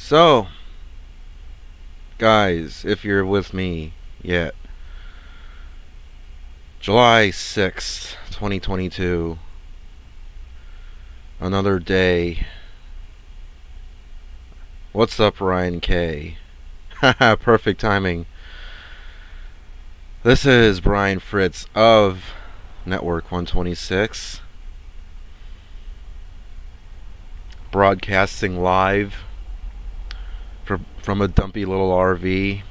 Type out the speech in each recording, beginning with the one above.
So, guys, if you're with me yet, July 6th, 2022, another day. What's up, Ryan K? Haha, perfect timing. This is Brian Fritz of Network 126, broadcasting live from a dumpy little RV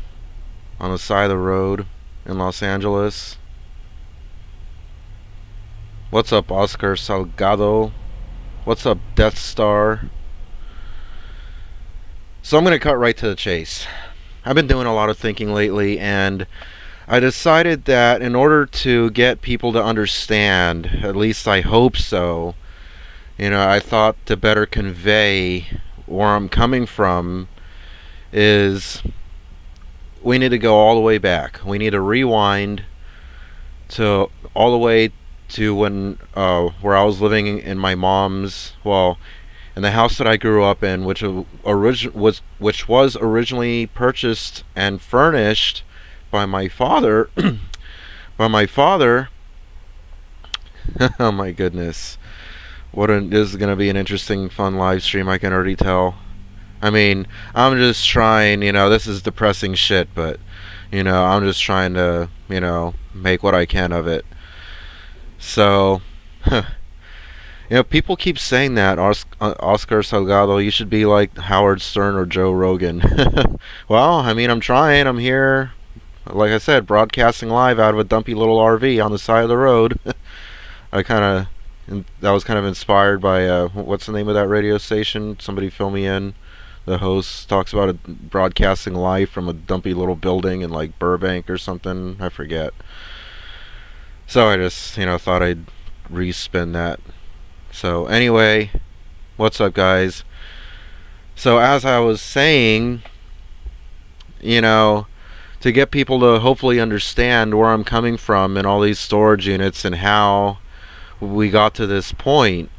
on the side of the road in Los Angeles. What's up, Oscar Salgado? What's up, Death Star? So I'm going to cut right to the chase. I've been doing a lot of thinking lately, and I decided that in order to get people to understand, at least I hope so, I thought to better convey where I'm coming from is we need to go all the way back. We need to rewind to all the way to when where I was living in my mom's, in the house that I grew up in, which was originally purchased and furnished by my father. by my father. Oh my goodness! This is gonna be an interesting, fun live stream. I can already tell. I mean, I'm just trying. This is depressing shit, but I'm just trying to make what I can of it. So. People keep saying that, Oscar Salgado, you should be like Howard Stern or Joe Rogan. Well, I mean, I'm trying. I'm here, like I said, broadcasting live out of a dumpy little RV on the side of the road. That was kind of inspired by, what's the name of that radio station? Somebody fill me in. The host talks about broadcasting live from a dumpy little building in like Burbank or something. I forget. So I just, thought I'd respin that. So anyway, what's up, guys? So as I was saying, to get people to hopefully understand where I'm coming from and all these storage units and how we got to this point,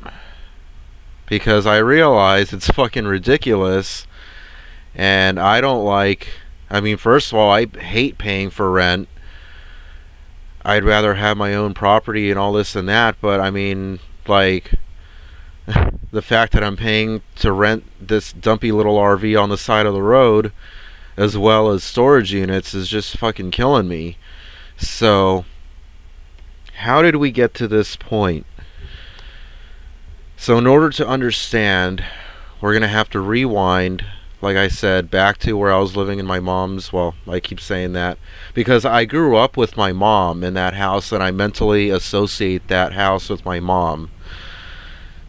because I realize it's fucking ridiculous, and I don't like. I mean, first of all, I hate paying for rent. I'd rather have my own property and all this and that, but I mean, like, the fact that I'm paying to rent this dumpy little RV on the side of the road as well as storage units is just fucking killing me. So, how did we get to this point? So in order to understand, we're going to have to rewind, like I said, back to where I was living in my mom's. Well, I keep saying that because I grew up with my mom in that house, and I mentally associate that house with my mom.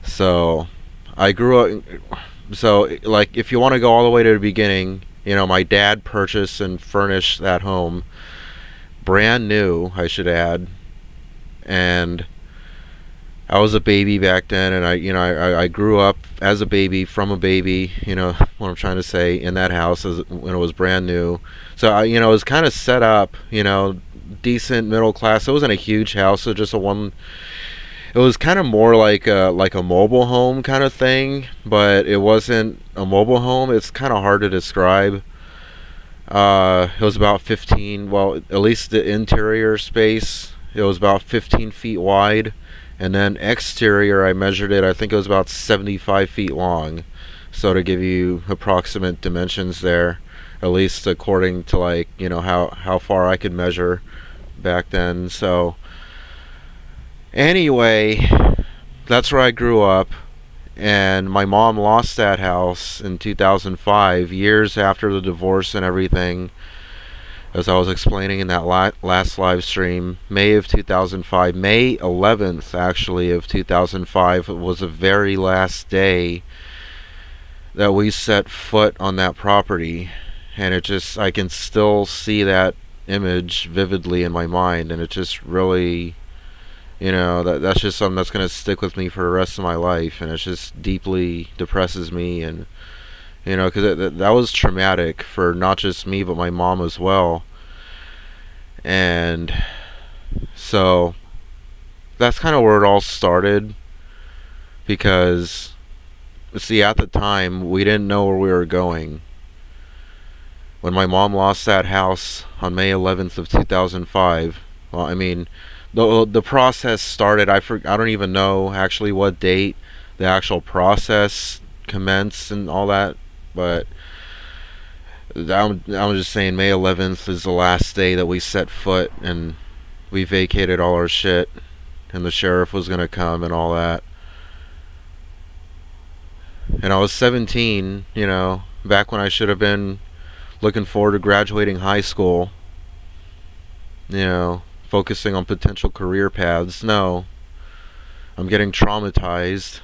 So I grew up. So, like, if you want to go all the way to the beginning, my dad purchased and furnished that home, brand new, I should add, and I was a baby back then, and I grew up as a baby, from a baby, what I'm trying to say, in that house when it was brand new. So it was kind of set up, decent middle class. It wasn't a huge house, so just a one. It was kind of more like a mobile home kind of thing, but it wasn't a mobile home. It's kind of hard to describe. It was about 15. Well, at least the interior space. It was about 15 feet wide, and then exterior, I measured it. I think it was about 75 feet long. So to give you approximate dimensions there, at least according to how far I could measure back then. So. Anyway, that's where I grew up, and my mom lost that house in 2005, years after the divorce and everything. As I was explaining in that last live stream, May of 2005, May 11th actually of 2005 was the very last day that we set foot on that property, and I can still see that image vividly in my mind, and it just really. That's just something that's going to stick with me for the rest of my life, and it just deeply depresses me, and because that was traumatic for not just me but my mom as well. And so that's kind of where it all started, because See, at the time, we didn't know where we were going. When my mom lost that house on May 11th of 2005, well, I mean, the process started. I don't even know actually what date the actual process commenced and all that, but I'm just saying May 11th is the last day that we set foot and we vacated all our shit and the sheriff was going to come and all that. And I was 17, back when I should have been looking forward to graduating high school, focusing on potential career paths. No, I'm getting traumatized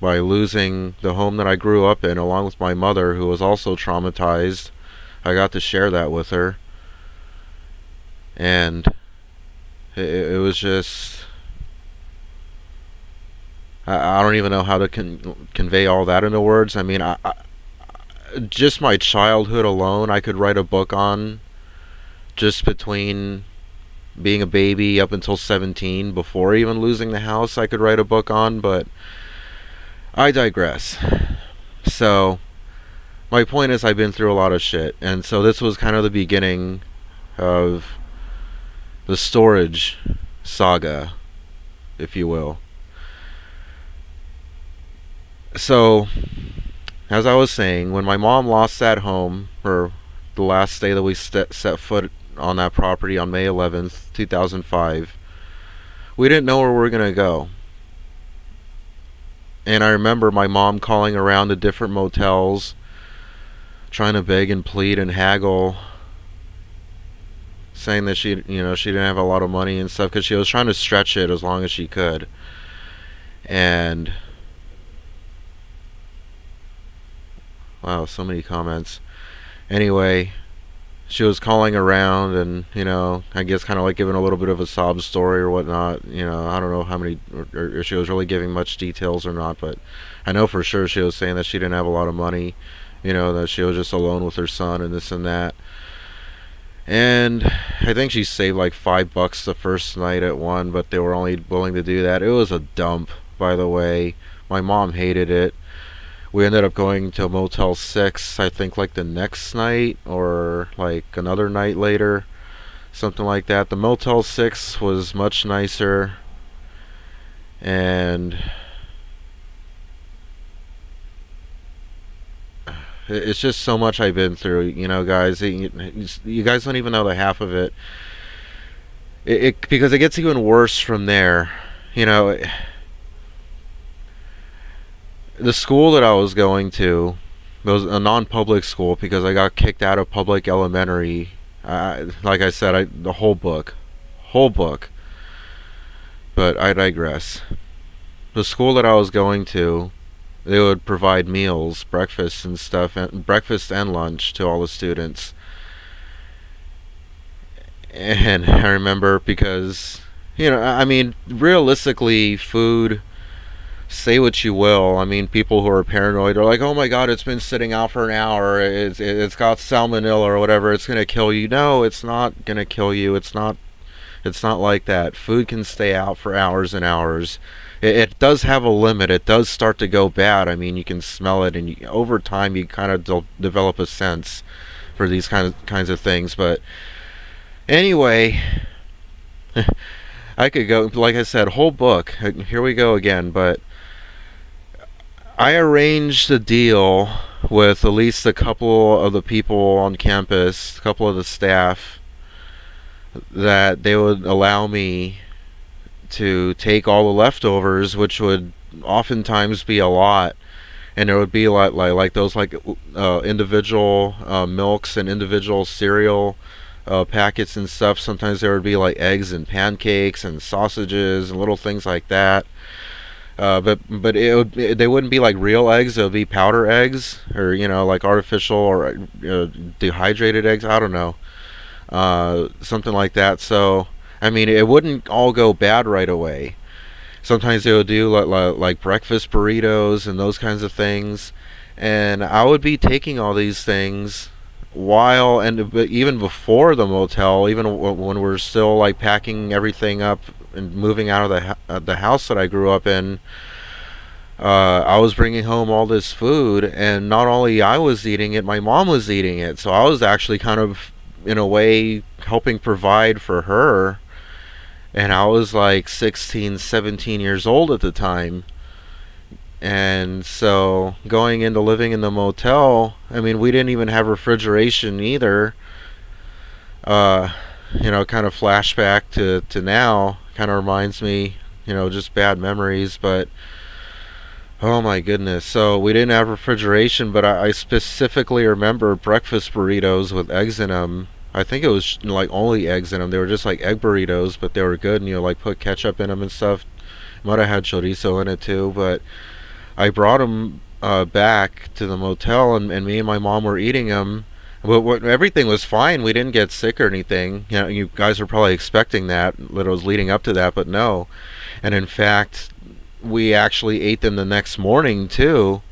by losing the home that I grew up in, along with my mother, who was also traumatized. I got to share that with her. And it was just. I don't even know how to convey all that into words. I mean, just my childhood alone, I could write a book on, just between being a baby up until 17, before even losing the house, I could write a book on, but I digress. So, my point is, I've been through a lot of shit, and so this was kind of the beginning of the storage saga, if you will. So, as I was saying, when my mom lost that home, or the last day that we set foot on that property on May 11th, 2005, we didn't know where we were going to go. And I remember my mom calling around to different motels, trying to beg and plead and haggle, saying that she didn't have a lot of money and stuff, because she was trying to stretch it as long as she could. And wow, so many comments. Anyway, she was calling around and, I guess kind of like giving a little bit of a sob story or whatnot. I don't know how many, or if she was really giving much details or not, but I know for sure she was saying that she didn't have a lot of money, that she was just alone with her son and this and that. And I think she saved like $5 the first night at one, but they were only willing to do that. It was a dump, by the way. My mom hated it. We ended up going to Motel 6, I think, like the next night or like another night later, something like that. The Motel 6 was much nicer, and it's just so much I've been through, guys. You guys don't even know the half of it. Because it gets even worse from there. The school that I was going to was a non-public school because I got kicked out of public elementary. Like I said, the whole book. But I digress. The school that I was going to, they would provide meals, breakfast and stuff, breakfast and lunch to all the students. And I remember because, I mean, realistically, food, say what you will. I mean, people who are paranoid are like, "Oh my God, it's been sitting out for an hour. It's got salmonella or whatever. It's gonna kill you." No, it's not gonna kill you. It's not. It's not like that. Food can stay out for hours and hours. It does have a limit. It does start to go bad. I mean, you can smell it, and over time, you kind of develop a sense for these kinds of things. But anyway, I could go, like I said, whole book. Here we go again, but I arranged a deal with at least a couple of the people on campus, a couple of the staff, that they would allow me to take all the leftovers, which would oftentimes be a lot, and there would be like those individual milks and individual cereal packets and stuff. Sometimes there would be like eggs and pancakes and sausages and little things like that. But they wouldn't be like real eggs. It would be powder eggs, or like artificial or dehydrated eggs. I don't know, something like that. So I mean, it wouldn't all go bad right away. Sometimes they would do like breakfast burritos and those kinds of things, and I would be taking all these things while and even before the motel, even when we're still like packing everything up and moving out of the house that I grew up in. I was bringing home all this food, and not only I was eating it, my mom was eating it. So I was actually kind of, in a way, helping provide for her. And I was like 16, 17 years old at the time. And so going into living in the motel, I mean, we didn't even have refrigeration either. Uh, kind of flashback to now. Kind of reminds me, just bad memories. But oh my goodness. So we didn't have refrigeration, but I specifically remember breakfast burritos with eggs in them. I think it was like only eggs in them. They were just like egg burritos, but they were good. And like put ketchup in them and stuff. Might have had chorizo in it too, but I brought them back to the motel, and me and my mom were eating them. But everything was fine. We didn't get sick or anything. You guys are probably expecting that it was leading up to that, but no. And in fact, we actually ate them the next morning too.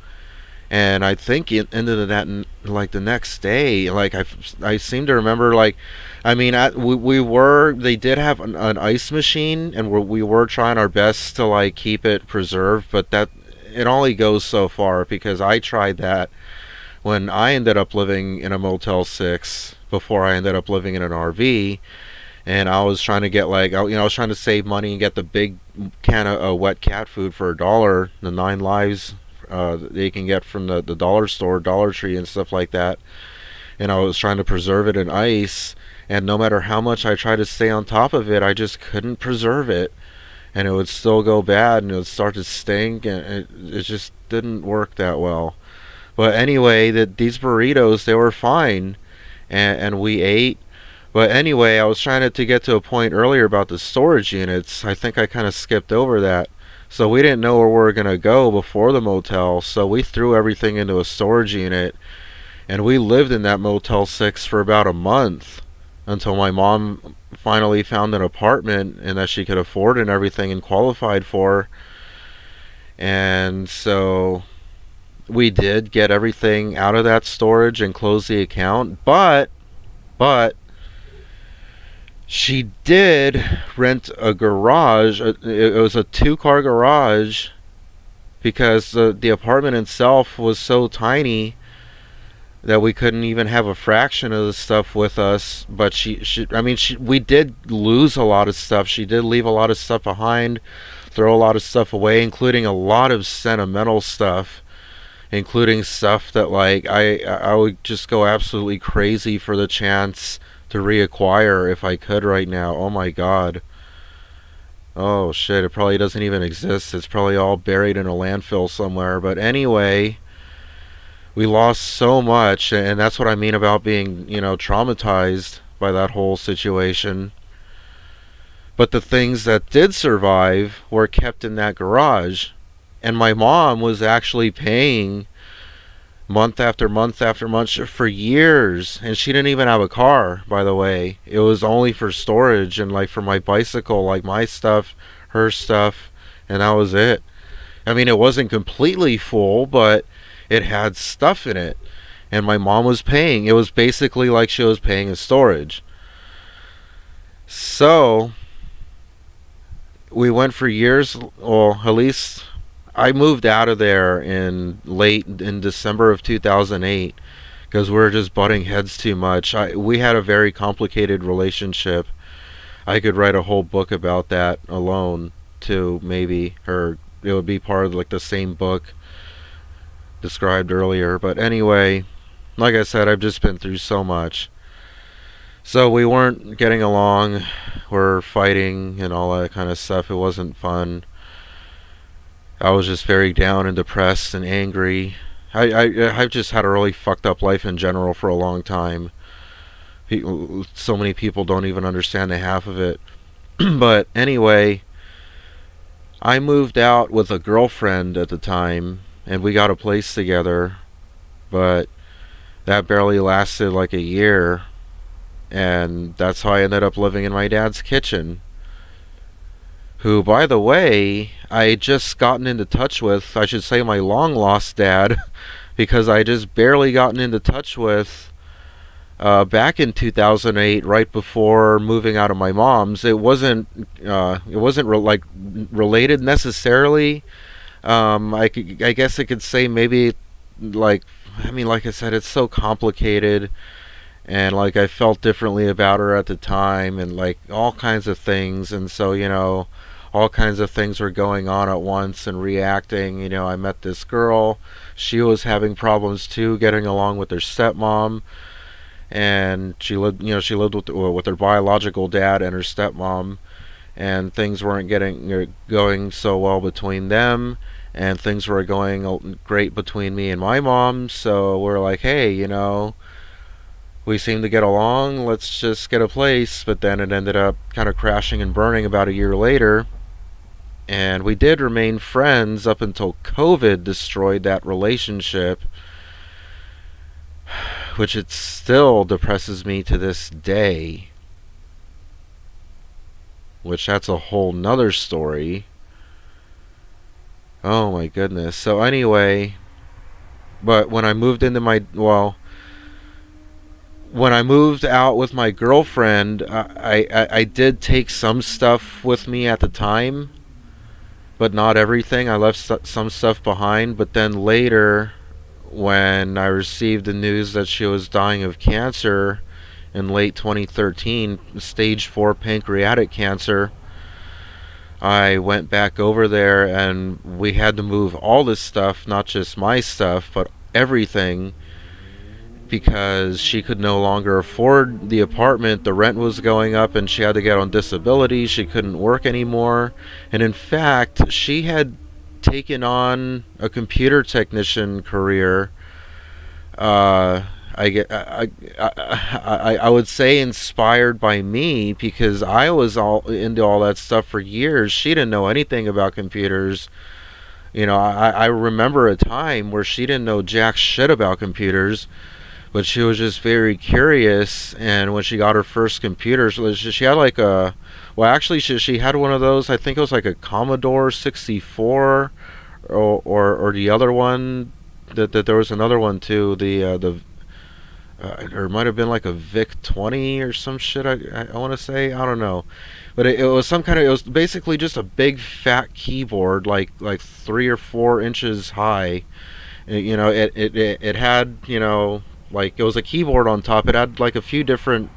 And I think it ended that like the next day. Like I seem to remember like, I mean, we were they did have an ice machine, and we were trying our best to like keep it preserved, but that it only goes so far because I tried that when I ended up living in a Motel 6 before I ended up living in an RV, and I was trying to get like I was trying to save money and get the big can of wet cat food for $1, the 9 lives that you can get from the dollar store, Dollar Tree, and stuff like that. And I was trying to preserve it in ice, and no matter how much I tried to stay on top of it, I just couldn't preserve it, and it would still go bad, and it would start to stink, and it just didn't work that well. But anyway, these burritos, they were fine, and we ate. But anyway, I was trying to get to a point earlier about the storage units. I think I kind of skipped over that. So we didn't know where we were going to go before the motel, so we threw everything into a storage unit, and we lived in that Motel 6 for about a month until my mom finally found an apartment and that she could afford and everything and qualified for. And so we did get everything out of that storage and close the account, but she did rent a garage. It was a 2-car garage because the apartment itself was so tiny that we couldn't even have a fraction of the stuff with us. But we did lose a lot of stuff. She did leave a lot of stuff behind, throw a lot of stuff away, including a lot of sentimental stuff, including stuff that like I would just go absolutely crazy for the chance to reacquire if I could right now. Oh my god. Oh shit, it probably doesn't even exist. It's probably all buried in a landfill somewhere. But anyway, we lost so much, and that's what I mean about being, traumatized by that whole situation. But the things that did survive were kept in that garage. And my mom was actually paying month after month after month for years, and she didn't even have a car, by the way. It was only for storage and like for my bicycle, like my stuff, her stuff, and that was it. I mean, it wasn't completely full, but it had stuff in it, and my mom was paying. It was basically like she was paying in storage. So we went for years, or at least I moved out of there in December of 2008 because we were just butting heads too much. We had a very complicated relationship. I could write a whole book about that alone too, maybe, or it would be part of like the same book described earlier. But anyway, like I said, I've just been through so much. So we weren't getting along. We're fighting and all that kind of stuff. It wasn't fun. I was just very down and depressed and angry. I've just had a really fucked up life in general for a long time. So many people don't even understand the half of it. But anyway, I moved out with a girlfriend at the time, and we got a place together, but that barely lasted like a year, and that's how I ended up living in my dad's kitchen, who, by the way, I had just gotten into touch with. I should say my long lost dad, because I just barely gotten into touch with back in 2008, right before moving out of my mom's. It wasn't related necessarily, I guess I could say maybe like I mean, like I said, it's so complicated, and like I felt differently about her at the time, and like all kinds of things, and so all kinds of things were going on at once and reacting. I met this girl. She was having problems too, getting along with her stepmom, and she lived with her biological dad and her stepmom, and things weren't getting going so well between them, and things were going great between me and my mom. So we're like, hey, we seem to get along. Let's just get a place. But then it ended up kind of crashing and burning about a year later. And we did remain friends up until COVID destroyed that relationship, which it still depresses me to this day. Which that's a whole nother story. Oh my goodness. So anyway, but when I moved out with my girlfriend, I did take some stuff with me at the time, but not everything. I left some stuff behind. But then later, when I received the news that she was dying of cancer in late 2013, stage 4 pancreatic cancer, I went back over there and we had to move all this stuff, not just my stuff, but everything, because she could no longer afford the apartment. The rent was going up and she had to get on disability. She couldn't work anymore. And in fact, she had taken on a computer technician career. I would say inspired by me, because I was all into all that stuff for years. She didn't know anything about computers. I remember a time where she didn't know jack shit about computers, but she was just very curious. And when she got her first computer, she had like well, actually, she had one of those. I think it was like a Commodore 64, or the other one. That there was another one too. Or it might have been like a VIC 20 or some shit. I want to say, I don't know, but it was some kind of. It was basically just a big fat keyboard, like 3 or 4 inches high. It had, like, it was a keyboard on top. It had like a few different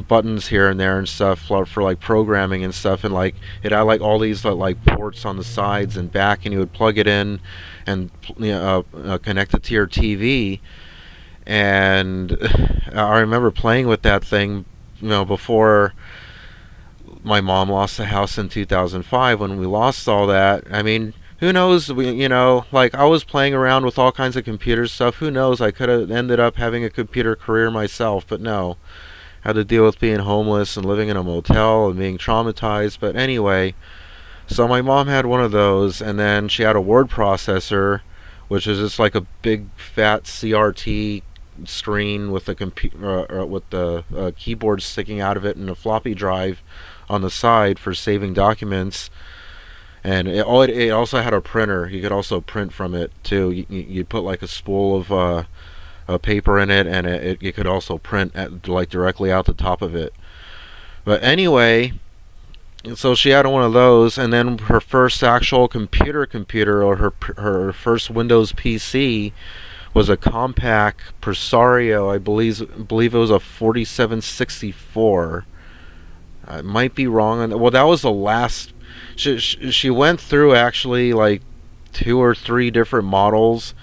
buttons here and there and stuff for like programming and stuff, and like it had like all these like ports on the sides and back, and you would plug it in and connect it to your TV. And I remember playing with that thing, before my mom lost the house in 2005. When we lost all that, I mean, who knows? Like, I was playing around with all kinds of computer stuff. Who knows? I could have ended up having a computer career myself, but no. Had to deal with being homeless and living in a motel and being traumatized. But anyway, so my mom had one of those, and then she had a word processor, which is just like a big fat CRT screen with the keyboard sticking out of it, and a floppy drive on the side for saving documents. And it also had a printer. You could also print from it too. You'd put like a spool of paper in it, and you could also print like directly out the top of it. But anyway, so she had one of those, and then her first actual computer, or her first Windows PC, was a compact Presario. I believe it was a 4764. I might be wrong on that. Well, that was the last. She went through actually like 2 or 3 different models.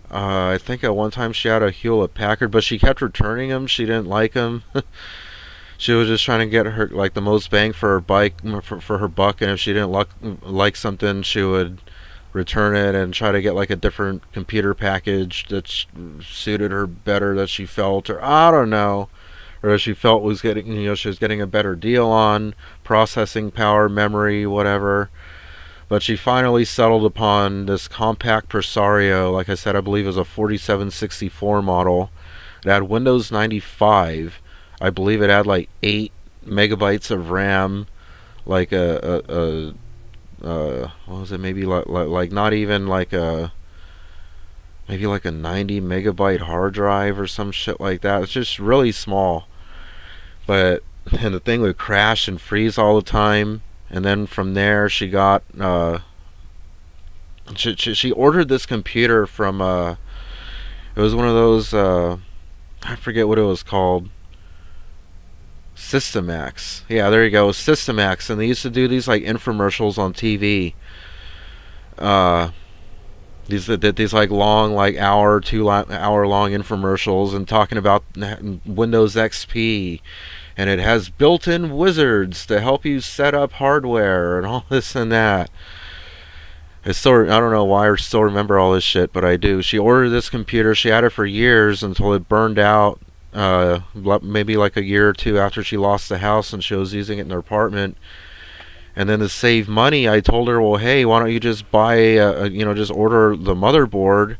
I think at one time she had a Hewlett Packard, but she kept returning them. She didn't like them. She was just trying to get her like the most bang for her for her buck, and if she didn't like something, she would return it and try to get like a different computer package that suited her better, that she felt, or I don't know, or that she felt was getting, she was getting a better deal on processing power, memory, whatever. But she finally settled upon this compact Presario. Like I said, I believe it was a 4764 model. It had Windows 95. I believe it had like 8 megabytes of RAM, like what was it? Maybe like not even like maybe like a 90 megabyte hard drive or some shit like that. It's just really small. And the thing would crash and freeze all the time. And then from there, she got She ordered this computer from it was one of those I forget what it was called. Systemax. Yeah, there you go. Systemax, and they used to do these like infomercials on TV. Uh, these like long, like hour long infomercials, and talking about Windows XP, and it has built-in wizards to help you set up hardware and all this and that. I don't know why I still remember all this shit, but I do. She ordered this computer. She had it for years until it burned out. Maybe like a year or two after she lost the house, and she was using it in her apartment. And then to save money, I told her, well, hey, why don't you just buy, just order the motherboard,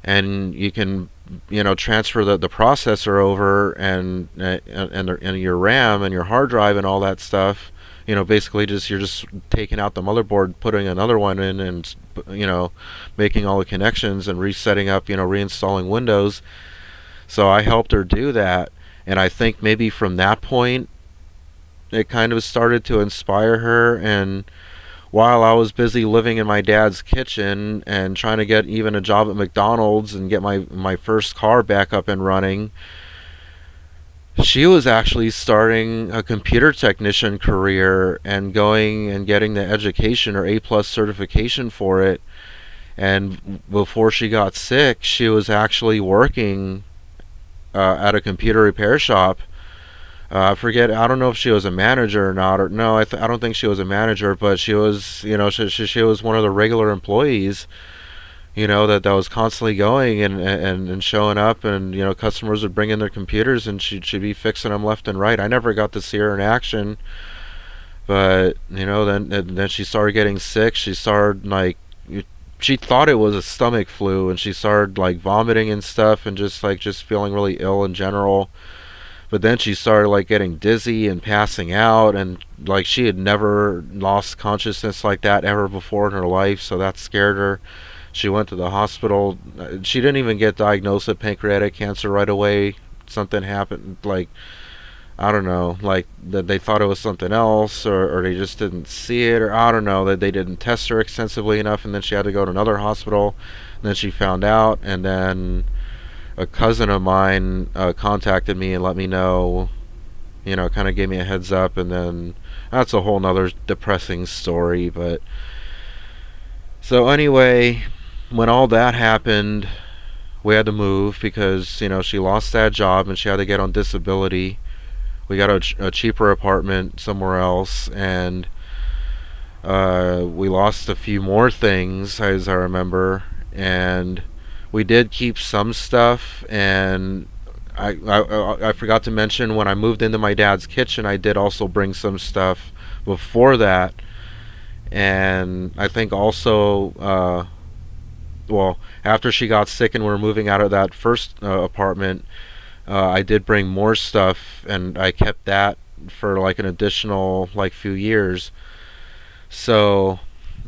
and you can, transfer the processor over and your RAM and your hard drive and all that stuff. Basically just you're just taking out the motherboard, putting another one in, and making all the connections and resetting up, reinstalling Windows. So I helped her do that, and I think maybe from that point it kind of started to inspire her. And while I was busy living in my dad's kitchen and trying to get even a job at McDonald's and get my first car back up and running, she was actually starting a computer technician career and going and getting the education or A plus certification for it. And before she got sick, she was actually working at a computer repair shop. I forget. I don't know if she was a manager or not. Or no, I don't think she was a manager, but she was. She was one of the regular employees. That was constantly going and showing up, and customers would bring in their computers, and she'd be fixing them left and right. I never got to see her in action, but then she started getting sick. She started like she thought it was a stomach flu, and she started like vomiting and stuff, and just feeling really ill in general. But then she started like getting dizzy and passing out, and like she had never lost consciousness like that ever before in her life, so that scared her. She went to the hospital. She didn't even get diagnosed with pancreatic cancer right away. Something happened, like I don't know, like that they thought it was something else, or they just didn't see it, or I don't know, that they didn't test her extensively enough, and then she had to go to another hospital. And then she found out, and then a cousin of mine contacted me and let me know, kind of gave me a heads up, and then that's a whole nother depressing story. But so anyway, when all that happened, we had to move because she lost that job and she had to get on disability. We got a cheaper apartment somewhere else, and we lost a few more things as I remember, and we did keep some stuff. And I forgot to mention, when I moved into my dad's kitchen, I did also bring some stuff before that. And I think also, after she got sick and we were moving out of that first apartment, I did bring more stuff, and I kept that for like an additional like few years. So,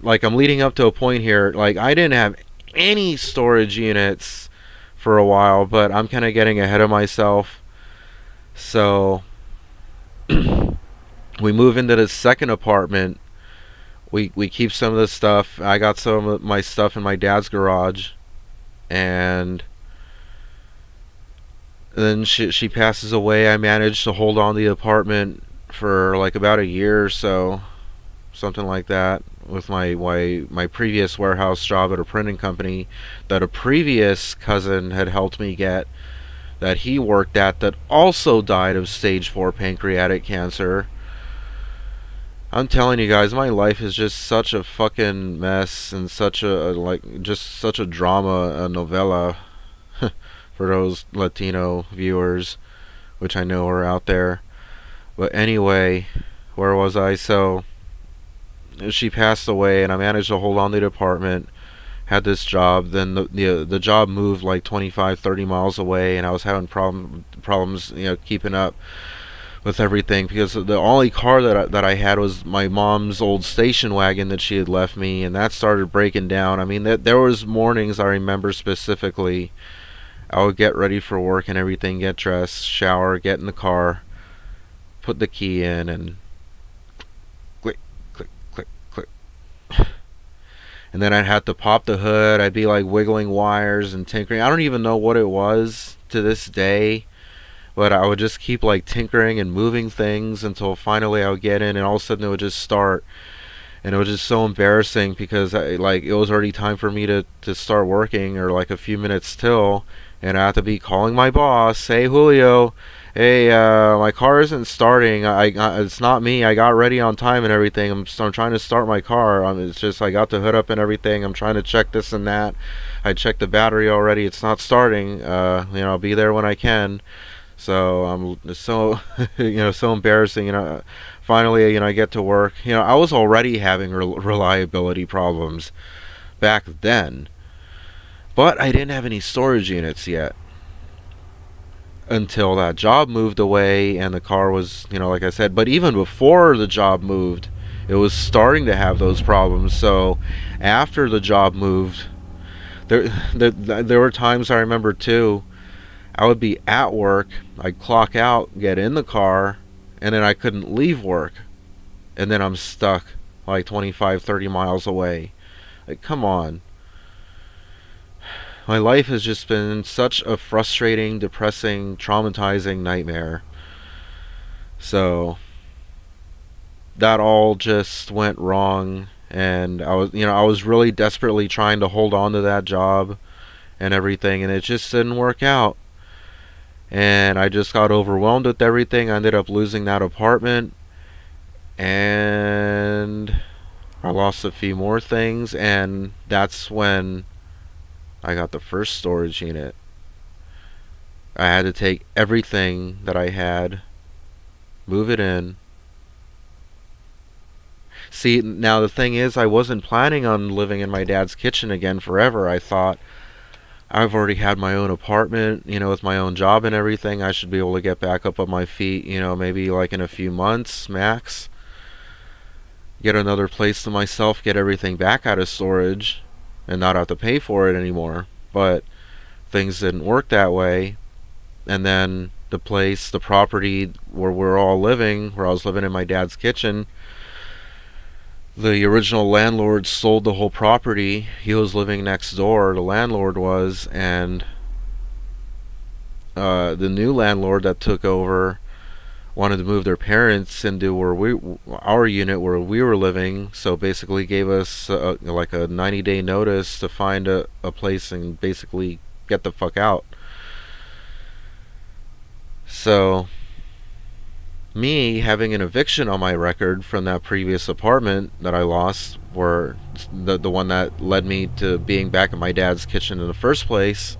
like, I'm leading up to a point here. Like, I didn't have any storage units for a while, but I'm kind of getting ahead of myself. So, we move into the second apartment. We keep some of the stuff. I got some of my stuff in my dad's garage, and then she passes away. I managed to hold on to the apartment for like about a year or so, something like that, with my previous warehouse job at a printing company that a previous cousin had helped me get, that he worked at, that also died of stage 4 pancreatic cancer. I'm telling you guys, my life is just such a fucking mess, and such just such a drama, a novella for those Latino viewers, which I know are out there. But anyway, where was I? So she passed away, and I managed to hold on to the apartment. Had this job. Then the job moved like 25, 30 miles away, and I was having problems, keeping up with everything, because the only car that I had was my mom's old station wagon that she had left me, and that started breaking down. I mean, there was mornings I remember specifically. I would get ready for work and everything, get dressed, shower, get in the car, put the key in, and click, click, click, click. And then I'd have to pop the hood. I'd be like wiggling wires and tinkering. I don't even know what it was to this day, but I would just keep like tinkering and moving things until finally I would get in, and all of a sudden it would just start. And it was just so embarrassing because it was already time for me to start working, or like a few minutes till, and I have to be calling my boss. Hey Julio, hey, my car isn't starting. It's not me. I got ready on time and everything. I'm trying to start my car. It's just I got the hood up and everything. I'm trying to check this and that. I checked the battery already. It's not starting. I'll be there when I can. So I'm so so embarrassing. Finally, I get to work. I was already having reliability problems back then, but I didn't have any storage units yet until that job moved away and the car was, like I said. But even before the job moved, it was starting to have those problems. So after the job moved, there were times I remember too. I would be at work, I'd clock out, get in the car, and then I couldn't leave work. And then I'm stuck like 25, 30 miles away. Like, come on. My life has just been such a frustrating, depressing, traumatizing nightmare. So, that all just went wrong. And I was really desperately trying to hold on to that job and everything, and it just didn't work out. And I just got overwhelmed with everything. I ended up losing that apartment, and I lost a few more things, and that's when I got the first storage unit. I had to take everything that I had, move it in. See, now the thing is, I wasn't planning on living in my dad's kitchen again forever. I thought, I've already had my own apartment, with my own job and everything. I should be able to get back up on my feet, maybe like in a few months max. Get another place to myself, get everything back out of storage, and not have to pay for it anymore. But things didn't work that way. And then the property where we're all living, where I was living in my dad's kitchen, the original landlord sold the whole property. He was living next door, the landlord was, and the new landlord that took over wanted to move their parents into our unit where we were living. So basically gave us like a 90-day notice to find a place and basically get the fuck out. So me having an eviction on my record from that previous apartment that I lost, were the one that led me to being back in my dad's kitchen in the first place,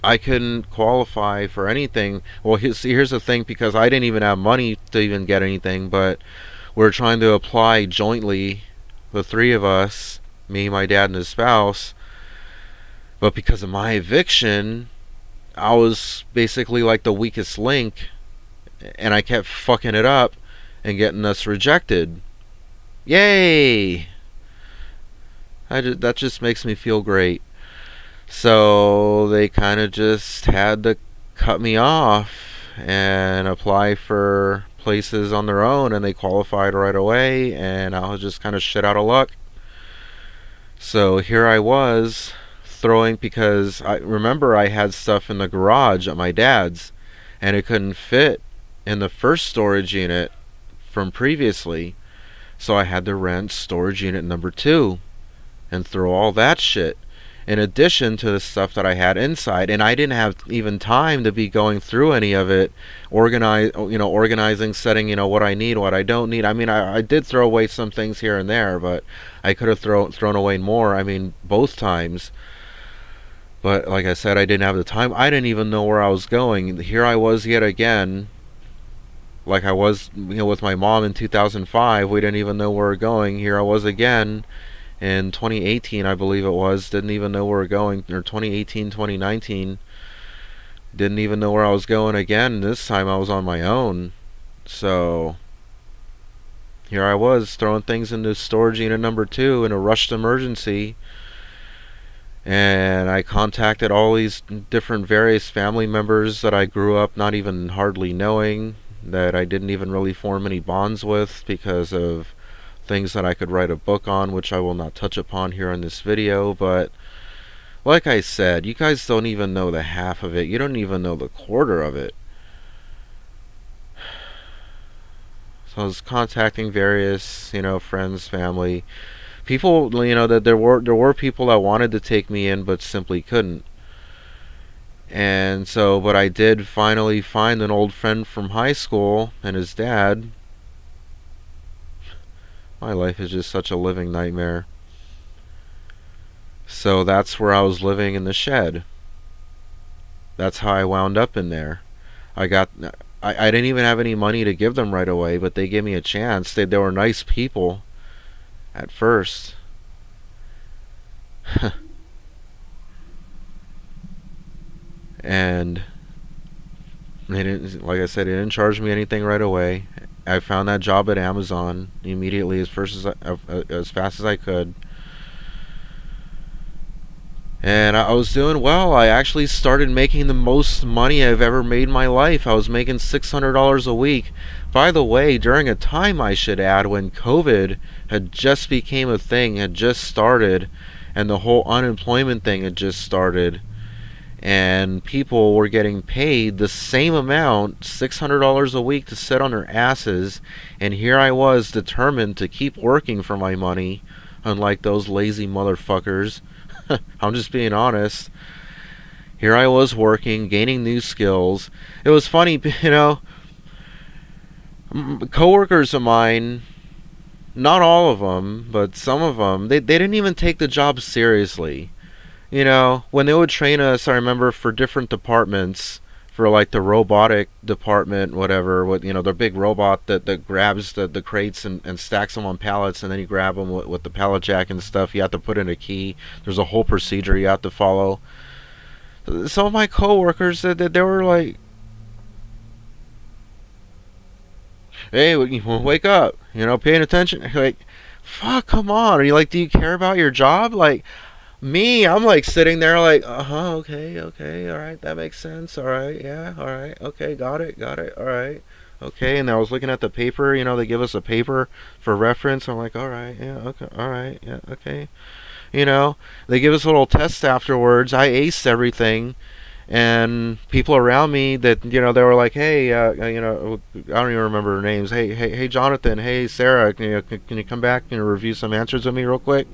I couldn't qualify for anything. Well, here's the thing, because I didn't even have money to even get anything, but we're trying to apply jointly, the three of us, me, my dad, and his spouse. But because of my eviction, I was basically like the weakest link, and I kept fucking it up and getting us rejected. Yay! That just makes me feel great. So they kind of just had to cut me off and apply for places on their own, and they qualified right away, and I was just kind of shit out of luck. So here I was throwing, because I remember I had stuff in the garage at my dad's, and it couldn't fit in the first storage unit from previously, so I had to rent storage unit number 2 and throw all that shit in addition to the stuff that I had inside. And I didn't have even time to be going through any of it, organizing, setting, what I need, what I don't need. I mean, I did throw away some things here and there, but I could have thrown away more. I mean, both times. But like I said, I didn't have the time. I didn't even know where I was going. Here I was yet again, like I was, with my mom in 2005. We didn't even know where we were going. Here I was again in 2018, I believe it was. Didn't even know where we were going. Or 2018, 2019. Didn't even know where I was going again. This time I was on my own. So here I was throwing things into storage unit number 2 in a rushed emergency. And I contacted all these different various family members that I grew up not even hardly knowing, that I didn't even really form any bonds with because of things that I could write a book on, which I will not touch upon here in this video. But like I said, you guys don't even know the half of it. You don't even know the quarter of it. So I was contacting various, friends, family, people, that there were people that wanted to take me in but simply couldn't. And so, but I did finally find an old friend from high school and his dad. My life is just such a living nightmare. So that's where I was living, in the shed. That's how I wound up in there. I got I didn't even have any money to give them right away, but they gave me a chance. They were nice people at first. And they didn't, like I said, they didn't charge me anything right away. I found that job at Amazon immediately, as fast as I could. And I was doing well. I actually started making the most money I've ever made in my life. I was making $600 a week. By the way, during a time, I should add, when COVID had just became a thing, had just started, and the whole unemployment thing had just started, and people were getting paid the same amount, $600 a week, to sit on their asses, and here I was determined to keep working for my money, unlike those lazy motherfuckers. I'm just being honest. Here I was working, gaining new skills. It was funny, coworkers of mine, not all of them, but some of them, they didn't even take the job seriously. When they would train us, I remember, for different departments, for like the robotic department, whatever, with, the big robot that grabs the crates and stacks them on pallets, and then you grab them with the pallet jack and stuff. You have to put in a key. There's a whole procedure you have to follow. Some of my coworkers, they were like, "Hey, wake up, paying attention." Like, fuck, come on. Are you like, do you care about your job? Like, me, I'm like sitting there like, okay, all right, that makes sense, all right, yeah, all right, okay, got it, all right, okay. And I was looking at the paper, they give us a paper for reference. I'm like, all right, yeah, okay, all right, yeah, okay. They give us a little test afterwards. I aced everything, and people around me that, they were like, hey, I don't even remember their names. Hey, Jonathan, hey, Sarah, can you come back and review some answers with me real quick?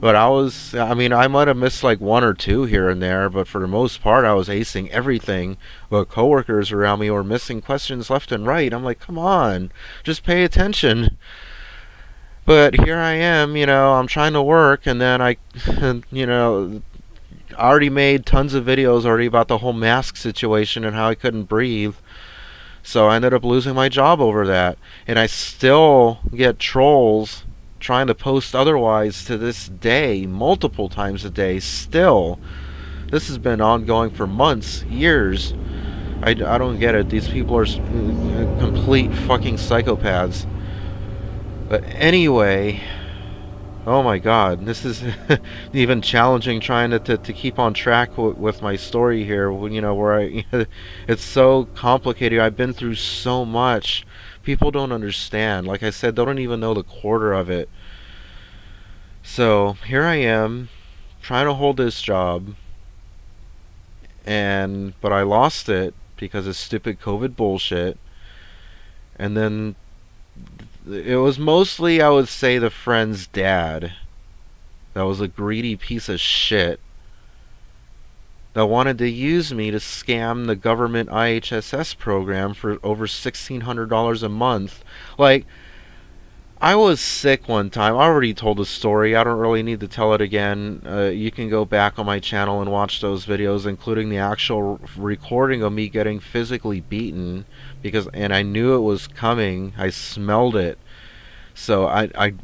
But I might have missed like one or two here and there, but for the most part, I was acing everything. But coworkers around me were missing questions left and right. I'm like, come on, just pay attention. But here I am, I'm trying to work, and then I already made tons of videos already about the whole mask situation and how I couldn't breathe. So I ended up losing my job over that. And I still get trolls trying to post otherwise to this day, multiple times a day, still. This has been ongoing for months, years. I don't get it. These people are complete fucking psychopaths. But anyway, oh my god, this is even challenging, trying to keep on track with my story here, where it's so complicated. I've been through so much. People don't understand. Like I said, they don't even know the quarter of it. So here I am, trying to hold this job, but I lost it because of stupid COVID bullshit. And then it was mostly, I would say, the friend's dad that was a greedy piece of shit that wanted to use me to scam the government IHSS program for over $1,600 a month. Like, I was sick one time. I already told the story. I don't really need to tell it again. You can go back on my channel and watch those videos, including the actual recording of me getting physically beaten, and I knew it was coming. I smelled it. So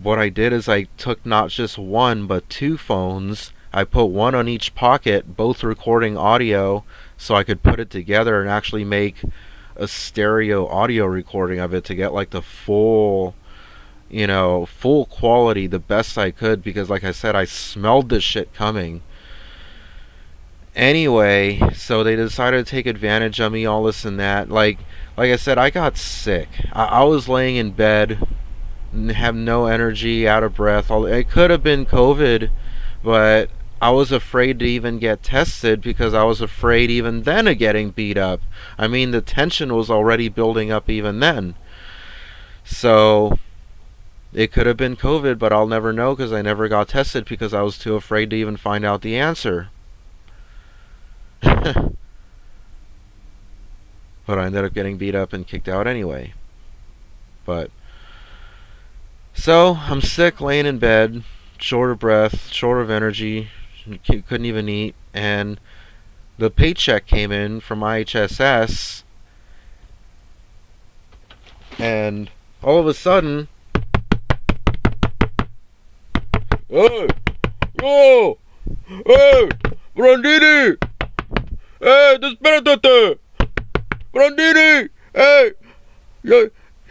what I did is I took not just one but two phones. I put one on each pocket, both recording audio, so I could put it together and actually make a stereo audio recording of it to get like the full quality, the best I could, because like I said, I smelled this shit coming. Anyway, so they decided to take advantage of me, all this and that. Like I said, I got sick. I was laying in bed, have no energy, out of breath. It could have been COVID, but I was afraid to even get tested because I was afraid even then of getting beat up. I mean, the tension was already building up even then. So it could have been COVID, but I'll never know because I never got tested because I was too afraid to even find out the answer. But I ended up getting beat up and kicked out anyway. But so I'm sick, laying in bed, short of breath, short of energy, couldn't even eat, and the paycheck came in from IHSS, and all of a sudden, hey, yo, hey, Brandini, hey, despérate, Brandini, hey, ya,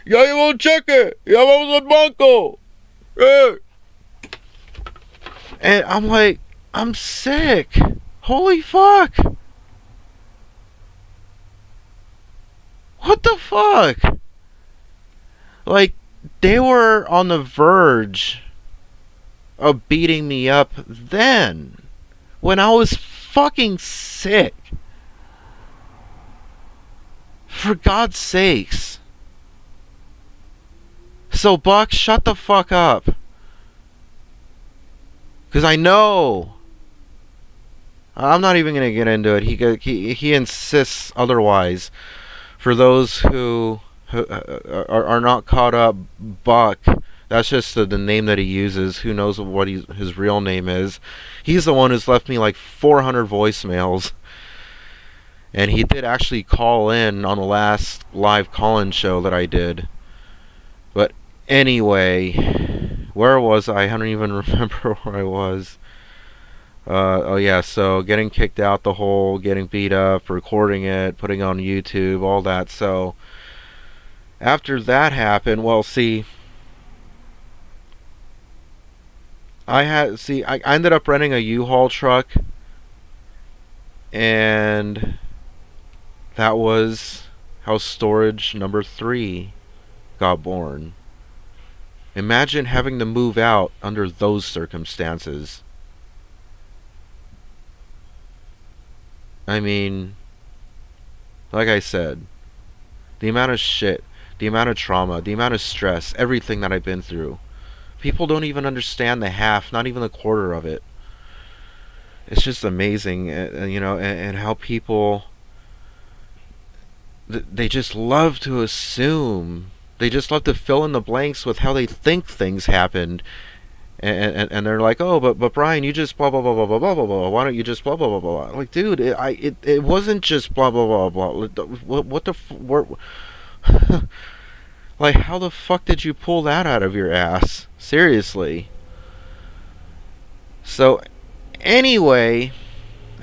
ya llevo un cheque, ya vamos al banco, hey. And I'm like, I'm sick. Holy fuck. What the fuck? Like, they were on the verge of beating me up then. When I was fucking sick. For God's sakes. So, Buck, shut the fuck up. Because I know. I'm not even going to get into it. He insists otherwise. For those who are not caught up, Buck, that's just the name that he uses. Who knows what his real name is. He's the one who's left me like 400 voicemails. And he did actually call in on the last live call-in show that I did. But anyway, where was I? I don't even remember where I was. Oh yeah, so getting kicked out the hole, getting beat up, recording it, putting it on YouTube, all that. So after that happened, well, see, I ended up renting a U-Haul truck, and that was how storage number 3 got born. Imagine having to move out under those circumstances. I mean, like I said, the amount of shit, the amount of trauma, the amount of stress, everything that I've been through. People don't even understand the half, not even the quarter of it. It's just amazing, and how people, they just love to assume. They just love to fill in the blanks with how they think things happened. And they're like, oh, but Brian, you just blah blah blah blah blah blah blah blah. Why don't you just blah blah blah blah? Like, dude, it wasn't just blah blah blah blah. What the like, how the fuck did you pull that out of your ass? Seriously. So anyway,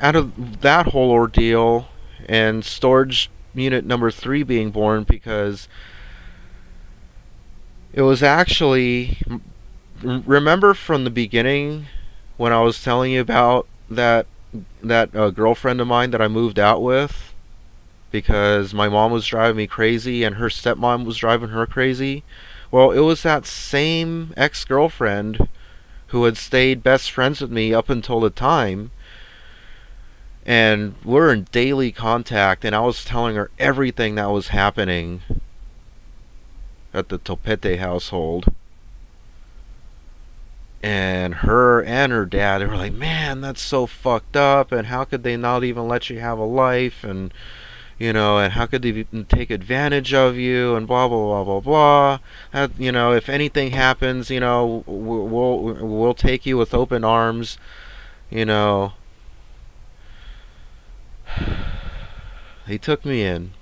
out of that whole ordeal and storage unit number 3 being born, because it was actually, remember from the beginning when I was telling you about that girlfriend of mine that I moved out with because my mom was driving me crazy and her stepmom was driving her crazy? Well, it was that same ex-girlfriend who had stayed best friends with me up until the time, and we're in daily contact, and I was telling her everything that was happening at the Topete household. And her dad, they were like, man, that's so fucked up, and how could they not even let you have a life, and and how could they take advantage of you, and blah blah blah blah blah. If anything happens, we'll take you with open arms. They took me in.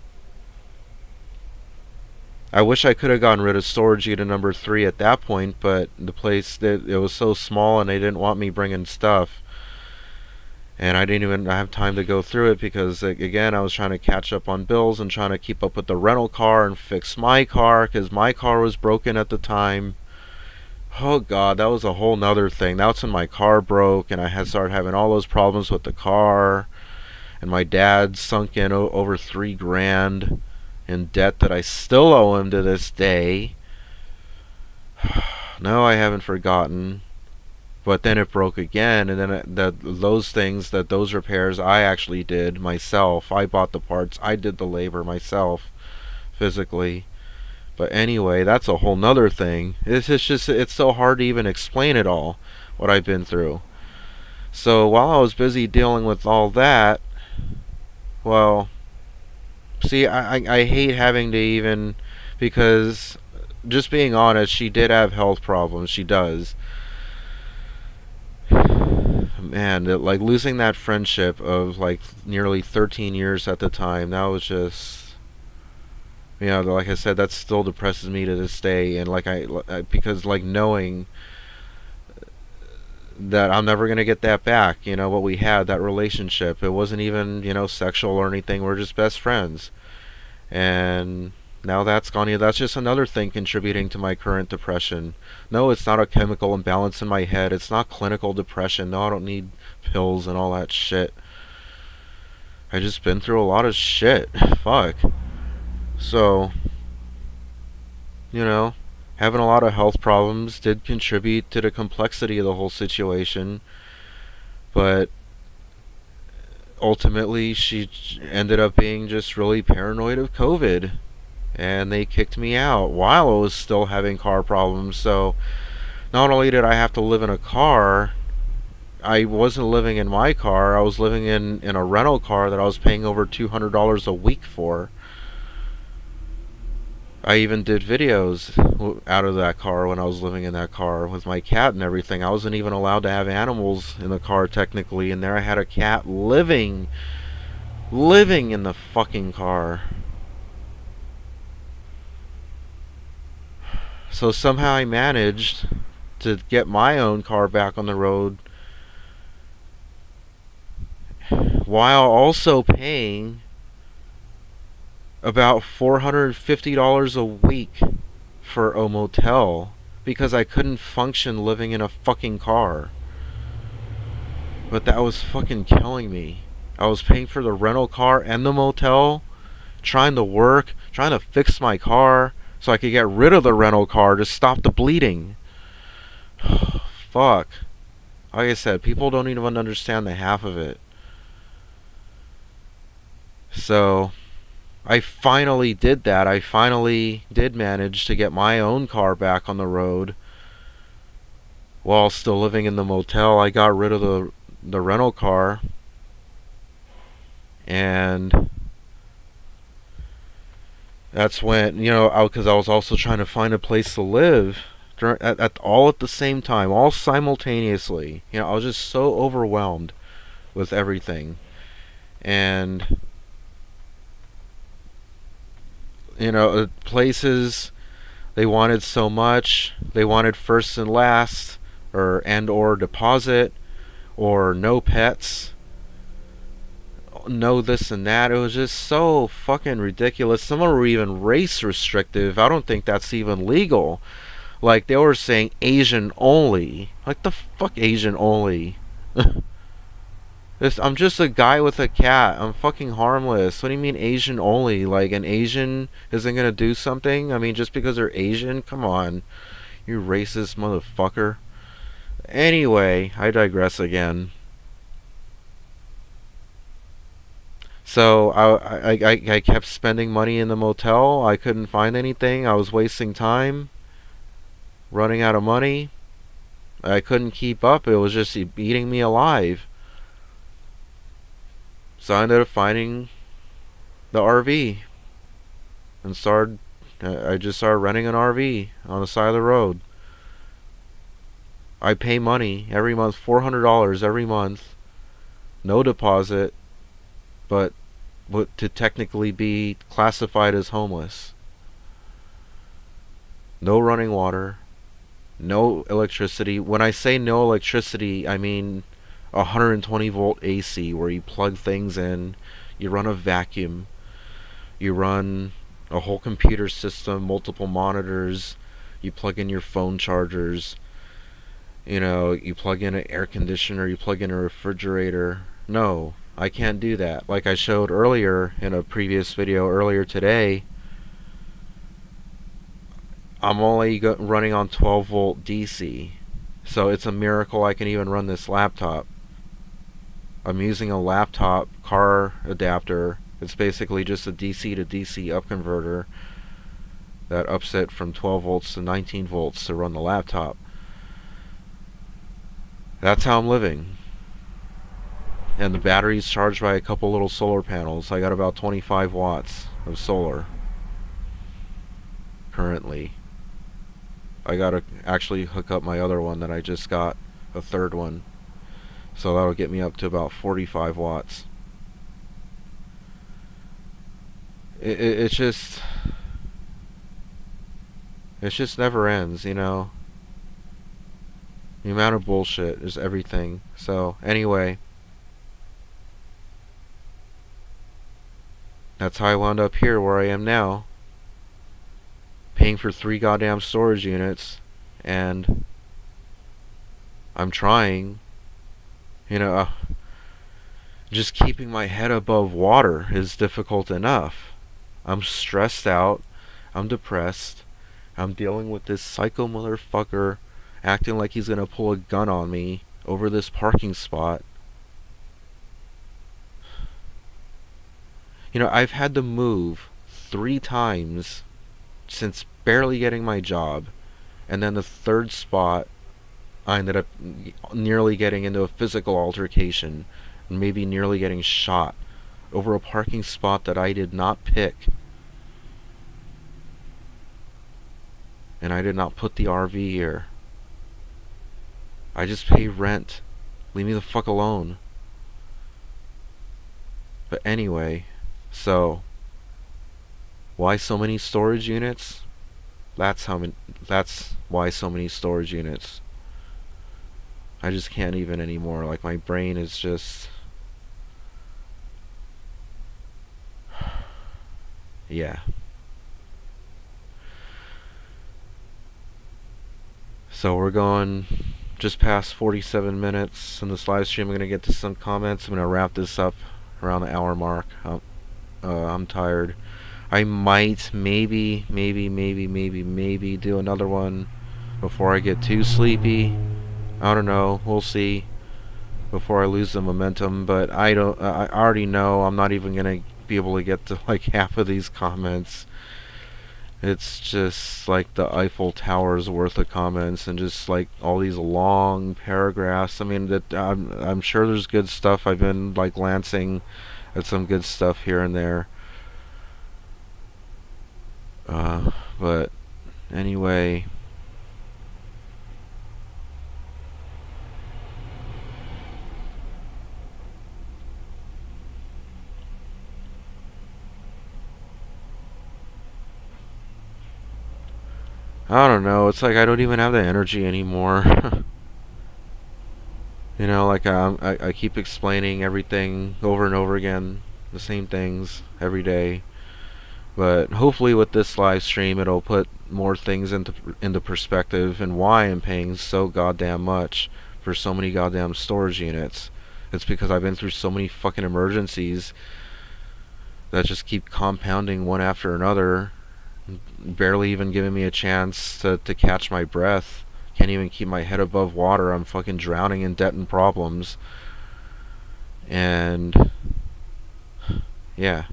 I wish I could have gotten rid of storage unit number 3 at that point, but the place, it was so small and they didn't want me bringing stuff. And I didn't even have time to go through it because, again, I was trying to catch up on bills and trying to keep up with the rental car and fix my car because my car was broken at the time. Oh God, that was a whole nother thing. That's when my car broke and I had started having all those problems with the car. And my dad sunk in over $3,000 in debt that I still owe him to this day. No, I haven't forgotten. But then it broke again, and then those repairs I actually did myself. I bought the parts. I did the labor myself physically. But anyway, that's a whole nother thing. It's so hard to even explain it all, what I've been through. So while I was busy dealing with all that, well, see, I hate having to even, because just being honest, she did have health problems. She does. Man, like losing that friendship of like nearly 13 years at the time, that was just, like I said, that still depresses me to this day. And because like knowing that I'm never gonna get that back, what we had, that relationship, it wasn't even, sexual or anything. We're just best friends. And now that's gone. That's just another thing contributing to my current depression. No, it's not a chemical imbalance in my head. It's not clinical depression. No, I don't need pills and all that shit. I just been through a lot of shit. Fuck. So, you know, having a lot of health problems did contribute to the complexity of the whole situation, but ultimately she ended up being just really paranoid of COVID, and they kicked me out while I was still having car problems. So not only did I have to live in a car, I wasn't living in my car. I was living in a rental car that I was paying over $200 a week for. I even did videos out of that car when I was living in that car with my cat and everything. I wasn't even allowed to have animals in the car technically, and there I had a cat living in the fucking car. So somehow I managed to get my own car back on the road while also paying about $450 a week for a motel because I couldn't function living in a fucking car. But that was fucking killing me. I was paying for the rental car and the motel, trying to work, trying to fix my car so I could get rid of the rental car to stop the bleeding. Fuck. Like I said, people don't even understand the half of it. So, I finally did that. I finally did manage to get my own car back on the road while still living in the motel. I got rid of the rental car, and that's when, because I was also trying to find a place to live all at the same time, all simultaneously. I was just so overwhelmed with everything. And places, they wanted so much. They wanted first and last, or deposit, or no pets, no this and that. It was just so fucking ridiculous. Some were even race restrictive. I don't think that's even legal. Like, they were saying Asian only. Like, the fuck Asian only? I'm just a guy with a cat. I'm fucking harmless. What do you mean Asian only? Like, an Asian isn't gonna do something? I mean, just because they're Asian? Come on. You racist motherfucker. Anyway, I digress again. So I kept spending money in the motel. I couldn't find anything. I was wasting time, running out of money. I couldn't keep up. It was just eating me alive. So I ended up finding the RV and I just started renting an RV on the side of the road. I pay money every month, $400 every month, no deposit, but to technically be classified as homeless. No running water, no electricity. When I say no electricity, I mean 120 volt AC where you plug things in, you run a vacuum, you run a whole computer system, multiple monitors, you plug in your phone chargers, you plug in an air conditioner, you plug in a refrigerator. No, I can't do that. Like I showed earlier in a previous video earlier today, I'm only running on 12 volt DC. So it's a miracle I can even run this laptop. I'm using a laptop car adapter. It's basically just a DC to DC up converter that ups it from 12 volts to 19 volts to run the laptop. That's how I'm living. And the battery's charged by a couple little solar panels. I got about 25 watts of solar currently. I gotta actually hook up my other one that I just got, a third one. So that'll get me up to about 45 watts. It's just, it just never ends, you know. The amount of bullshit is everything. So anyway, that's how I wound up here where I am now, paying for 3 goddamn storage units, and I'm trying, you know, just keeping my head above water is difficult enough. I'm stressed out, I'm depressed, I'm dealing with this psycho motherfucker acting like he's gonna pull a gun on me over this parking spot. You know, I've had to move 3 times since barely getting my job, and then the third spot I ended up nearly getting into a physical altercation and maybe nearly getting shot over a parking spot that I did not pick. And I did not put the RV here. I just pay rent. Leave me the fuck alone. But anyway, so why so many storage units? That's why so many storage units. I just can't even anymore. Like, my brain is just, yeah. So we're going just past 47 minutes in this live stream. I'm going to get to some comments. I'm going to wrap this up around the hour mark. I'm tired. I might maybe do another one before I get too sleepy. I don't know. We'll see. Before I lose the momentum, but I already know I'm not even going to be able to get to like half of these comments. It's just like the Eiffel Tower's worth of comments, and just like all these long paragraphs. I mean, I'm sure there's good stuff. I've been like glancing at some good stuff here and there. But anyway, I don't know. It's like I don't even have the energy anymore. You know, like I keep explaining everything over and over again, the same things every day. But hopefully with this live stream, it'll put more things into perspective and why I'm paying so goddamn much for so many goddamn storage units. It's because I've been through so many fucking emergencies that just keep compounding one after another, barely even giving me a chance to catch my breath. Can't even keep my head above water. I'm fucking drowning in debt and problems. And yeah.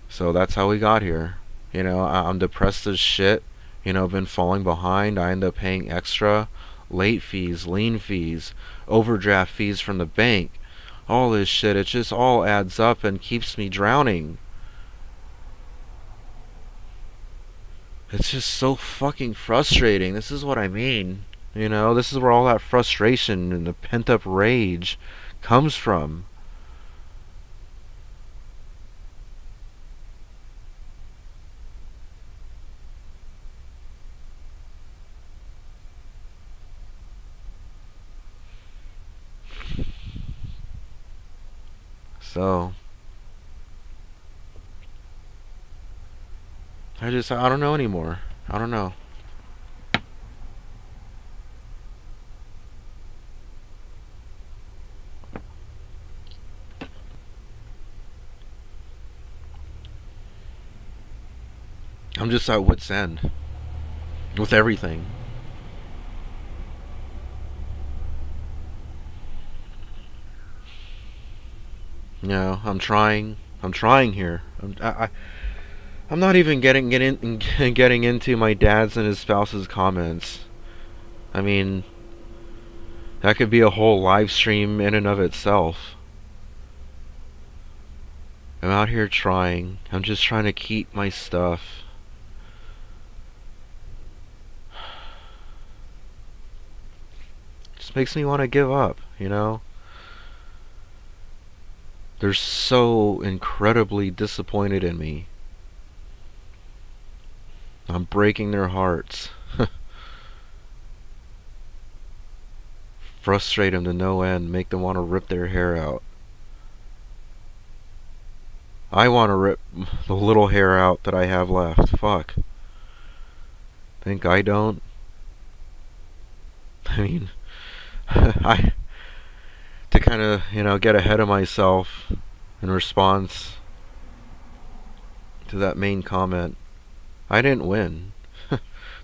So that's how we got here. You know, I'm depressed as shit. You know, been falling behind. I end up paying extra late fees, lien fees, overdraft fees from the bank. All this shit, it just all adds up and keeps me drowning. It's just so fucking frustrating. This is what I mean. You know, this is where all that frustration and the pent up rage comes from. So, I don't know anymore. I don't know. I'm just at wit's end. with everything. You know, I'm trying. I'm trying here. I'm not even getting into my dad's and his spouse's comments. I mean, that could be a whole live stream in and of itself. I'm out here trying. I'm just trying to keep my stuff. Just makes me want to give up, you know? They're so incredibly disappointed in me. I'm breaking their hearts. Frustrate them to no end, make them want to rip their hair out. I want to rip the little hair out that I have left. Fuck. Think I don't? I mean, I to kind of, get ahead of myself in response to that main comment. I didn't win.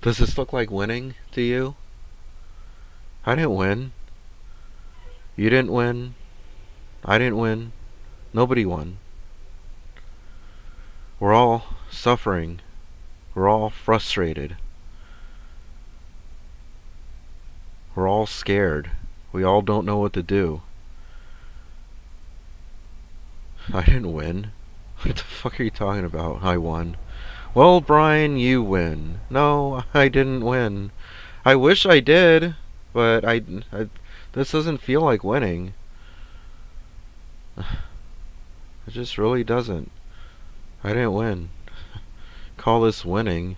Does this look like winning to you? I didn't win. You didn't win. I didn't win. Nobody won. We're all suffering. We're all frustrated. We're all scared. We all don't know what to do. I didn't win. What the fuck are you talking about? I won. Well, Brian, you win. No, I didn't win. I wish I did, but this doesn't feel like winning. It just really doesn't. I didn't win. Call this winning.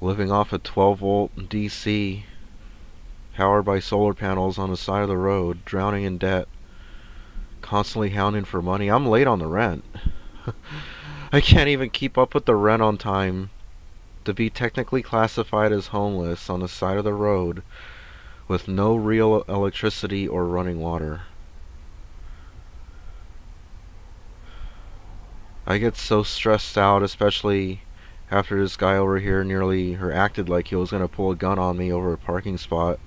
Living off a 12-volt DC, powered by solar panels on the side of the road, drowning in debt, constantly hounding for money. I'm late on the rent. I can't even keep up with the rent on time. To be technically classified as homeless on the side of the road with no real electricity or running water. I get so stressed out, especially after this guy over here nearly acted like he was going to pull a gun on me over a parking spot.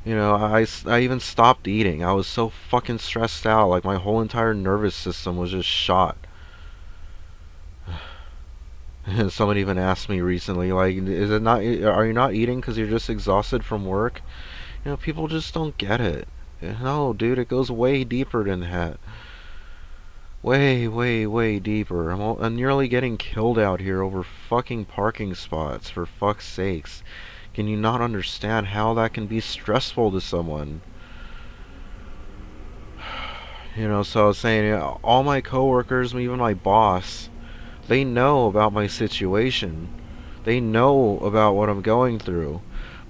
I even stopped eating. I was so fucking stressed out. Like my whole entire nervous system was just shot. And someone even asked me recently, like, is it not? Are you not eating because you're just exhausted from work? People just don't get it. No, dude, it goes way deeper than that. Way, way, way deeper. I'm nearly getting killed out here over fucking parking spots, for fuck's sakes. Can you not understand how that can be stressful to someone? So I was saying, all my coworkers, even my boss, they know about my situation. They know about what I'm going through.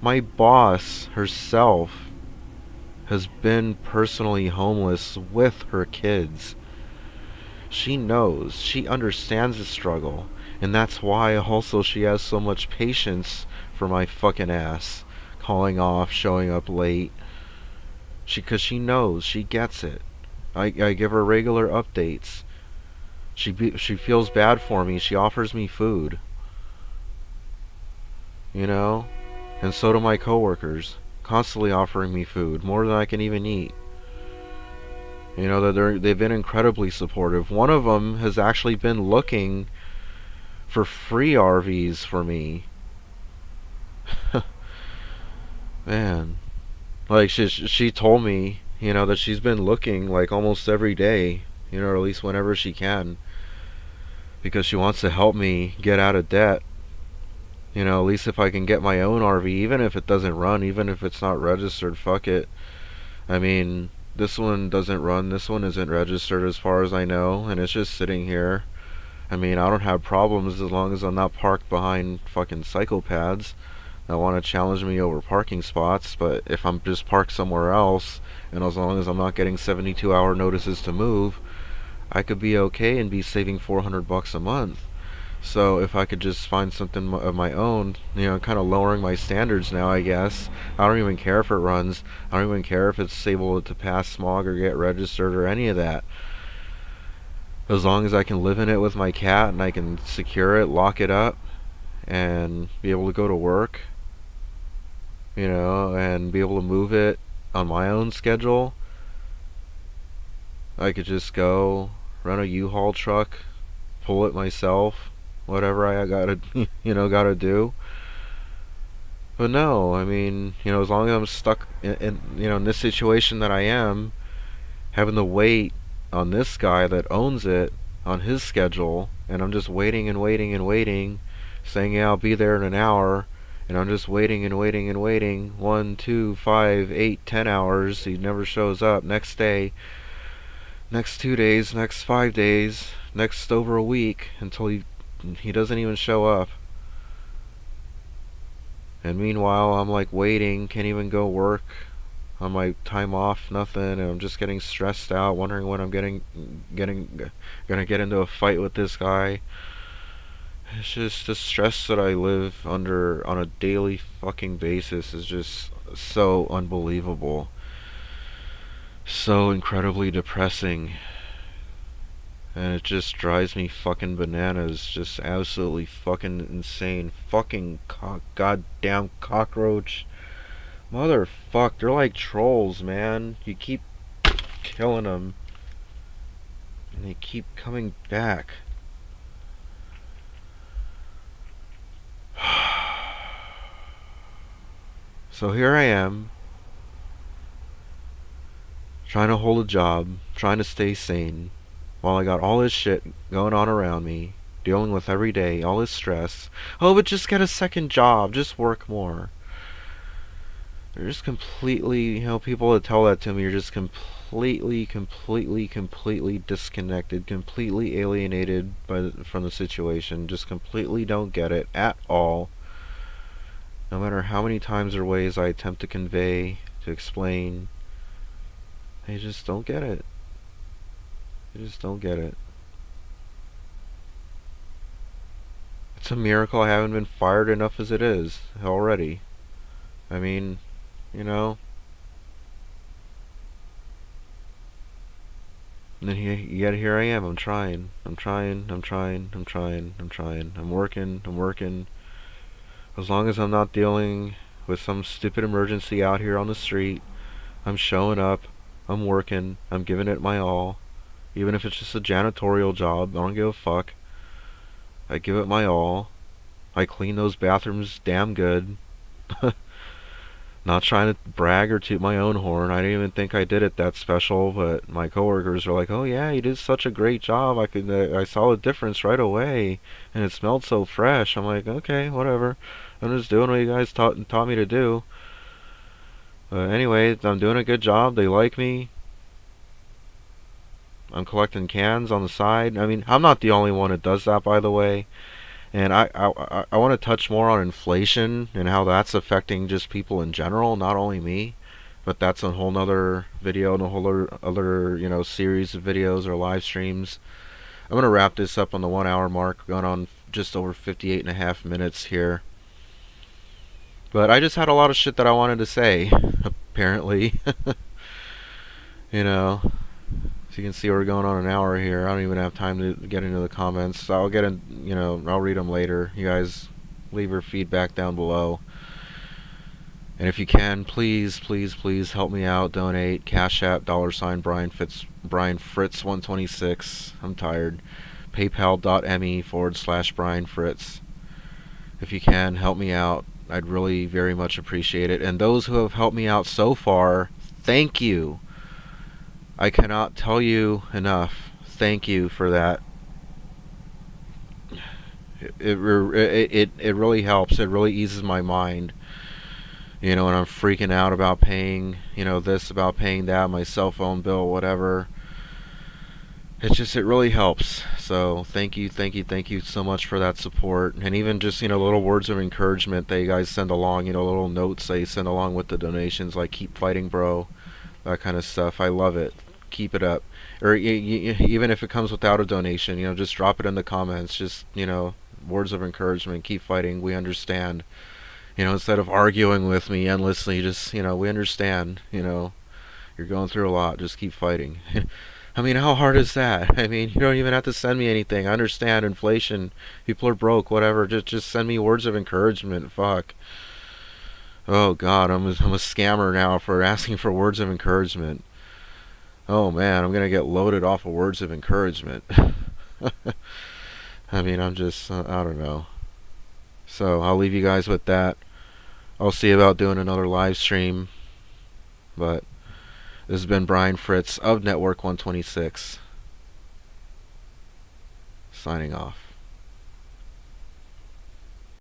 My boss herself has been personally homeless with her kids. She knows, she understands the struggle, and that's why also she has so much patience for my fucking ass, calling off, showing up late. Because she knows, she gets it. I give her regular updates. She feels bad for me. She offers me food. And so do my coworkers, constantly offering me food, more than I can even eat. They've been incredibly supportive. One of them has actually been looking for free RVs for me. Man, like she told me, that she's been looking like almost every day, or at least whenever she can, because she wants to help me get out of debt. At least if I can get my own RV, even if it doesn't run, even if it's not registered, fuck it. I mean, this one doesn't run, this one isn't registered as far as I know, and it's just sitting here. I mean, I don't have problems as long as I'm not parked behind fucking psychopaths that want to challenge me over parking spots. But if I'm just parked somewhere else, and as long as I'm not getting 72-hour notices to move, I could be okay and be saving $400 a month. So if I could just find something of my own, kind of lowering my standards now, I guess. I don't even care if it runs. I don't even care if it's able to pass smog or get registered or any of that. As long as I can live in it with my cat and I can secure it, lock it up, and be able to go to work, and be able to move it on my own schedule, I could just go run a U-Haul truck, pull it myself, whatever I gotta, gotta do. But no, I mean, as long as I'm stuck in this situation that I am, having to wait on this guy that owns it on his schedule, and I'm just waiting and waiting and waiting, saying, yeah, I'll be there in an hour, and I'm just waiting and waiting and waiting, 1, 2, 5, 8, 10 hours, he never shows up. Next day, next 2 days, next 5 days, next over a week, until he doesn't even show up. And meanwhile, I'm like waiting, can't even go work on my time off, nothing, and I'm just getting stressed out, wondering when I'm gonna get into a fight with this guy. It's just the stress that I live under on a daily fucking basis is just so unbelievable, so incredibly depressing, and it just drives me fucking bananas, just absolutely fucking insane. Fucking goddamn cockroach. Motherfuck, they're like trolls, man. You keep killing them, and they keep coming back. So here I am, trying to hold a job, trying to stay sane, while I got all this shit going on around me, dealing with every day, all this stress. Oh, but just get a second job, just work more. They're just completely, people that tell that to me are just completely disconnected, completely alienated from the situation, just completely don't get it at all. No matter how many times or ways I attempt to convey, to explain, they just don't get it. They just don't get it. It's a miracle I haven't been fired enough as it is already. I mean, you know, and then yet here I am. I'm trying. I'm working. As long as I'm not dealing with some stupid emergency out here on the street, I'm showing up. I'm working. I'm giving it my all. Even if it's just a janitorial job, I don't give a fuck. I give it my all. I clean those bathrooms damn good. Not trying to brag or toot my own horn. I didn't even think I did it that special, but my coworkers were like, "Oh yeah, you did such a great job. I saw a difference right away, and it smelled so fresh." I'm like, "Okay, whatever. I'm just doing what you guys taught me to do." Anyway, I'm doing a good job. They like me. I'm collecting cans on the side. I mean, I'm not the only one that does that, by the way. And I want to touch more on inflation and how that's affecting just people in general, not only me. But that's a whole nother video and a whole other series of videos or live streams. I'm gonna wrap this up on the 1 hour mark, going on just over 58 and a half minutes here. But I just had a lot of shit that I wanted to say, apparently. you know, so you can see we're going on an hour here. I don't even have time to get into the comments. I'll get in, I'll read them later. You guys leave your feedback down below. And if you can, please help me out. Donate. Cash App, $ Brian Fritz 126. I'm tired. PayPal.me/Brian Fritz. If you can, help me out. I'd really very much appreciate it. And those who have helped me out so far, thank you. I cannot tell you enough. Thank you for that. It really helps. It really eases my mind. When I'm freaking out about paying, this, about paying that, my cell phone bill, whatever. It really helps. So thank you so much for that support. And even just, little words of encouragement that you guys send along, little notes that you send along with the donations, like keep fighting, bro. That kind of stuff. I love it. Keep it up. Or even if it comes without a donation, just drop it in the comments. Just, words of encouragement. Keep fighting. We understand. Instead of arguing with me endlessly, just, we understand. You're going through a lot. Just keep fighting. I mean, how hard is that? I mean, you don't even have to send me anything. I understand inflation, people are broke, whatever. Just send me words of encouragement. Fuck. Oh God, I'm a scammer now for asking for words of encouragement. Oh man, I'm gonna get loaded off of words of encouragement. I mean, I'm just I don't know. So I'll leave you guys with that. I'll see about doing another live stream. But this has been Brian Fritz of Network 126, signing off.